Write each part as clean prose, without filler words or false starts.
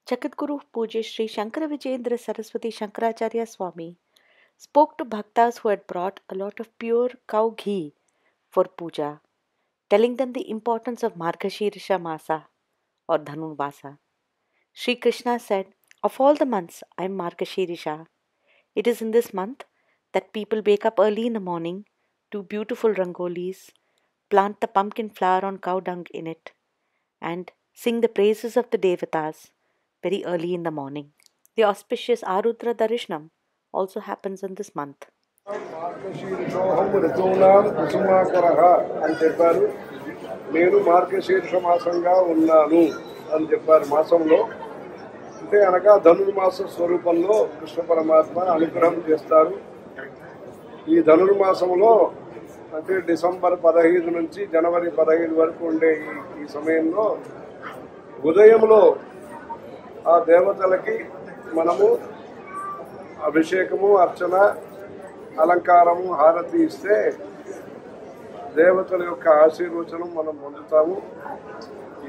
Jagadguru Pujya Sri Shankara Vijayendra Saraswati Shankaracharya Swami spoke to bhaktas who had brought a lot of pure cow ghee for puja, telling them the importance of Margashirsha Masa or Dhanurmasa. Sri Krishna said, "Of all the months, I am Margashirsha. It is in this month that people wake up early in the morning, do beautiful rangolis, plant the pumpkin flower on cow dung in it, and sing the praises of the Devatas very early in the morning." The auspicious Arudra Darishnam also happens in this month. మార్గశీర్షోహం ఋతూనాం కుసుమాకరః అని చెప్పారు. నేను మార్గశీర్ష మాసంగా ఉన్నాను అని చెప్పారు. మాసంలో అంటే అనగా ధనుర్మాస స్వరూపంలో కృష్ణ పరమాత్మ అనుగ్రహం చేస్తారు. ఈ ధనుర్మాసంలో అంటే డిసెంబర్ 15 నుంచి జనవరి 15 వరకు ఉండే ఈ సమయంలో ఉదయంలో ఆ దేవతలకి మనము అభిషేకము, అర్చన, అలంకారము, హారతి ఇస్తే దేవతల యొక్క ఆశీర్వచనం మనం పొందుతాము.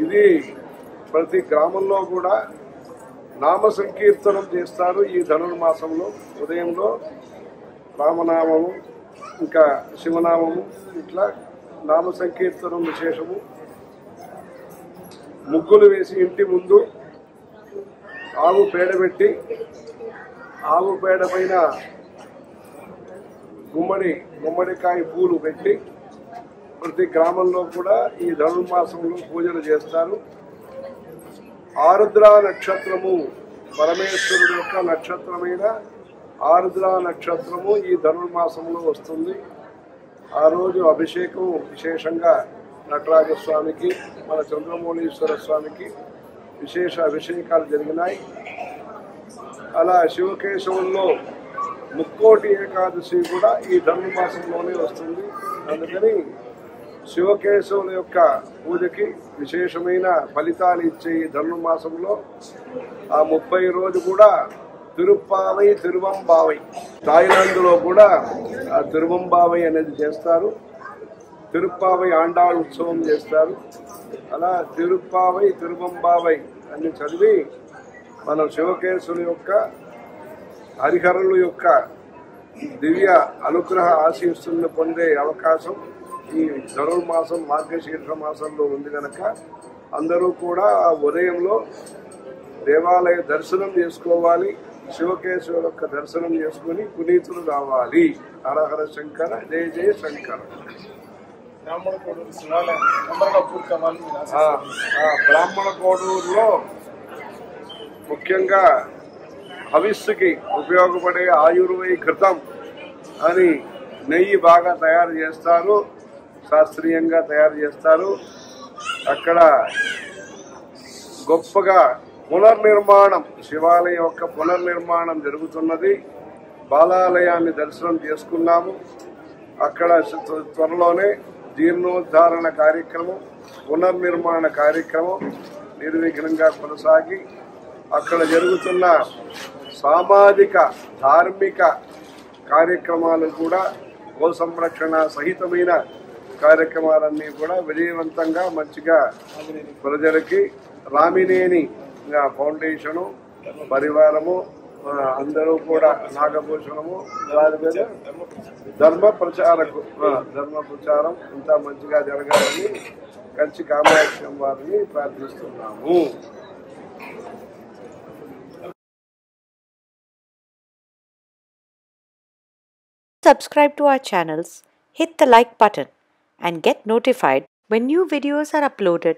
ఇది ప్రతి గ్రామంలో కూడా నామ సంకీర్తనం చేస్తారు. ఈ ధనుర్మాసంలో ఉదయంలో రామనామము, ఇంకా శివనామము, ఇట్లా నామ సంకీర్తనం విశేషము. ముగ్గులు వేసి ఇంటి ముందు ఆవు పేడ పెట్టి, ఆవు పేడ పైన గుమ్మడికాయ పూలు పెట్టి ప్రతి గ్రామంలో కూడా ఈ ధనుర్మాసంలో పూజలు చేస్తారు. ఆరుద్ర నక్షత్రము పరమేశ్వరుడు యొక్క నక్షత్రమైన ఆరుద్ర నక్షత్రము ఈ ధనుర్మాసంలో వస్తుంది. ఆ రోజు అభిషేకం విశేషంగా నటరాజస్వామికి, మన చంద్రమౌళీశ్వర స్వామికి విశేష అభిషేకాలు జరిగినాయి. అలా శివకేశవుల్లో ముక్కోటి ఏకాదశి కూడా ఈ ధనుర్మాసంలోనే వస్తుంది. అందుకని శివకేశవుల యొక్క పూజకి విశేషమైన ఫలితాలు ఇచ్చే ఈ ధనుర్మాసంలో ఆ 30 రోజు కూడా తిరుప్పావై, తిరువంబావై, థాయిలాండ్లో కూడా ఆ తిరువంబావై అనేది చేస్తారు. తిరుప్పావై ఆండాళ్ ఉత్సవం చేస్తారు. అలా తిరుప్పావై, తిరువంబావై అన్ని చదివి మనం శివకేశవుల యొక్క, హరిహరుల యొక్క దివ్య అనుగ్రహ ఆశీస్సులను పొందే అవకాశం ఈ ధనుర్మాసం మార్గశీర్ష మాసంలో ఉంది కనుక అందరూ కూడా ఉదయంలో దేవాలయ దర్శనం చేసుకోవాలి. శివకేశవుల యొక్క దర్శనం చేసుకుని పునీతులు కావాలి. హరహర శంకర, జయ జయ శంకర. బ్రాహ్మణ కోడూరులో ముఖ్యంగా హవిస్సుకి ఉపయోగపడే ఆయుర్వేద ఘృతం అని నెయ్యి బాగా తయారు చేస్తారు, శాస్త్రీయంగా తయారు చేస్తారు. అక్కడ గొప్పగా పునర్నిర్మాణం, శివాలయం యొక్క పునర్నిర్మాణం జరుగుతున్నది. బాలాలయాన్ని దర్శనం చేసుకున్నాము. అక్కడ త్వరలోనే జీర్ణోద్ధారణ కార్యక్రమం, పునర్నిర్మాణ కార్యక్రమం నిర్విఘ్నంగా కొనసాగి అక్కడ జరుగుతున్న సామాజిక, ధార్మిక కార్యక్రమాలు కూడా, గో సంరక్షణ సహితమైన కార్యక్రమాలన్నీ కూడా విజయవంతంగా మంచిగా ప్రజలకి రామినేని ఫౌండేషను, పరివారము, అందరూ కూడా నాగభూషణము, ధర్మ ప్రచారం ఇంత మంచిగా జరగాలని కంచి కామాక్షి వారిని ప్రార్థిస్తున్నాము. Subscribe to our channels, hit the like button, and get notified when new videos are uploaded.